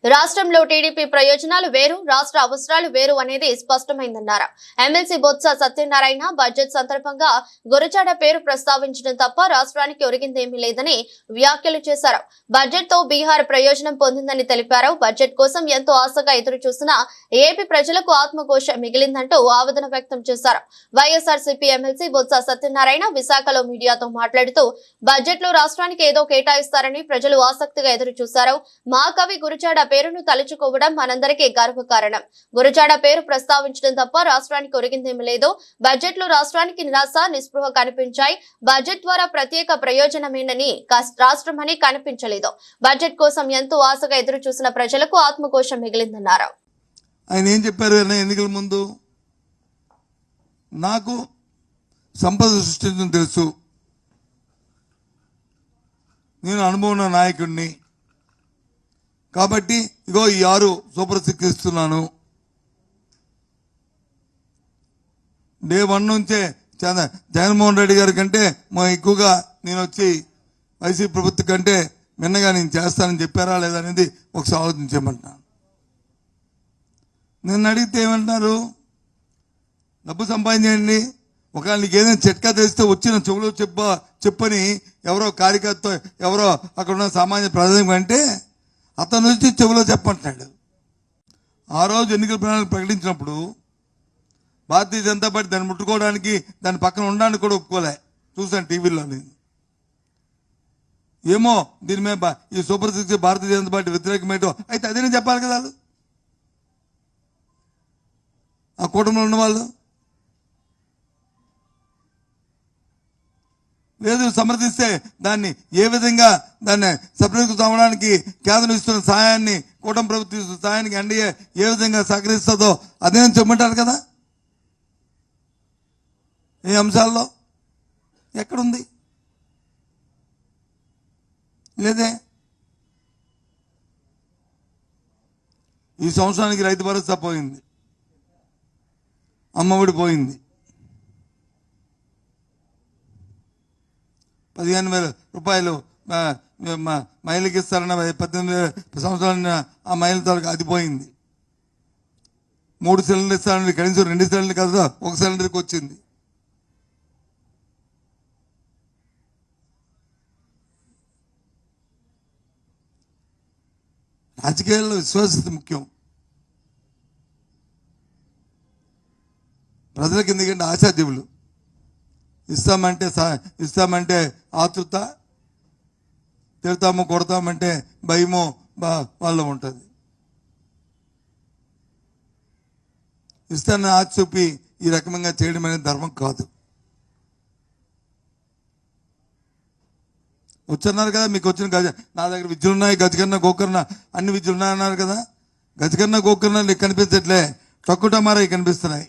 రాష్ట్రంలో టీడీపీ ప్రయోజనాలు వేరు, రాష్ట్ర అవసరాలు వేరు అనేది స్పష్టమైందన్నారు. ఎమ్మెల్సీ బొత్స సత్యనారాయణ బడ్జెట్ సందర్భంగా గురజాడ పేరు ప్రస్తావించడం తప్ప రాష్ట్రానికి ఒరిగిందేమీ లేదని వ్యాఖ్యలు చేశారు. బడ్జెట్ తో బీహార్ ప్రయోజనం పొందిందని తెలిపారు. బడ్జెట్ కోసం ఎంతో ఆశగా ఎదురు చూసిన ఏపీ ప్రజలకు ఆత్మఘోష మిగిలిందంటూ ఆవేదన వ్యక్తం చేశారు. వైఎస్ఆర్సీపీ ఎమ్మెల్సీ బొత్స సత్యనారాయణ విశాఖలో మీడియాతో మాట్లాడుతూ బడ్జెట్ లో రాష్ట్రానికి ఏదో కేటాయిస్తారని ప్రజలు ఆసక్తిగా ఎదురు చూశారు. మా కవి గురజాడ పేరును తలుచుకోవడం మనందరికీ గర్వకారణం. గురజాడ పేరు ప్రస్తావించడం తప్ప రాష్ట్రానికి ఒరిగిందేమీ లేదు. బడ్జెట్ లో రాష్ట్రానికి నిరాశ, నిస్పృహ కనిపించాయి. బడ్జెట్ ద్వారా ప్రత్యేక ప్రయోజనమేనని రాష్ట్రమని కనిపించలేదు. బడ్జెట్ కోసం ఎంతో ఆశగా ఎదురు చూసిన ప్రజలకు ఆత్మఘోష మిగిలిందన్నారు. ఆయన ఏం చెప్పారు ఎన్నికల ముందు? నాకు సంపద సృష్టించడం తెలుసు, నేను అనుభవం నాయకుడిని కాబట్టి ఇగో ఈ 6 సూపర్ సిక్స్ ఇస్తున్నాను. డే 1 నుంచే జగన్మోహన్ రెడ్డి గారి కంటే ఎక్కువగా నేను వచ్చి వైసీపీ ప్రభుత్వం కంటే మిన్నగా నేను చేస్తానని చెప్పారా లేదా అనేది ఒకసారి ఆలోచించమంటున్నాను. నిన్ను అడిగితే ఏమంటున్నారు? డబ్బు సంపాదించండి, ఒకవేళ నీకు ఏదైనా చిట్కా తెలిస్తే వచ్చిన చెవులో చెప్పని ఎవరో కార్యకర్త ఎవరో అక్కడ ఉన్న సామాన్య ప్రజలు అంటే అతను నుంచి చెవులో చెప్పంటున్నాడు. ఆ రోజు ఎన్నికల ప్రణాళిక ప్రకటించినప్పుడు భారతీయ జనతా పార్టీ దాన్ని ముట్టుకోవడానికి, దాని పక్కన ఉండడానికి కూడా ఒప్పుకోలే. చూశాను టీవీలో. నేను ఏమో దీని మీద ఈ super six Bharatiya Janata party వ్యతిరేకమేటో అయితే అదే చెప్పాలి కదా. ఆ కూటమిలో ఉన్న వాళ్ళు లేదు సమర్థిస్తే దాన్ని ఏ విధంగా దాన్ని సఫలీకృతం కేంద్రం ఇస్తున్న సహాయాన్ని, కూటమి ప్రభుత్వం ఇస్తున్న సహాయానికి ఎన్డీఏ ఏ విధంగా సహకరిస్తుందో అదే చెప్పమంటారు కదా. ఈ అంశాల్లో ఎక్కడుంది? లేదే. ఈ సంవత్సరానికి రైతు భరోసా పోయింది, అమ్మఒడి పోయింది, 15,000 రూపాయలు మహిళకి ఇస్తారన్న 18 సంవత్సరాల ఆ మహిళతో అది పోయింది. 3 సిలిండర్ ఇస్తారని కనీసం 2 సిలిండర్ కదా 1 సిలిండర్కి వచ్చింది. రాజకీయాల్లో విశ్వాసత ముఖ్యం. ప్రజలకు ఎందుకంటే ఆశాదీవులు ఇస్తామంటే ఆతృత, తిడతాము కొడతామంటే భయమో వాళ్ళు ఉంటుంది. ఇస్తానని ఆశ చూపి ఈ రకంగా చేయడం అనేది ధర్మం కాదు. వచ్చన్నారు కదా, మీకు వచ్చిన నా దగ్గర విద్యలు ఉన్నాయి, గజకర్ణ గోకర్ణ అన్ని విద్యలు ఉన్నాయన్నారు కదా. గజకర్ణ గోకర్ణ నీకు కనిపించట్లే, టక్కుటమారా కనిపిస్తున్నాయి.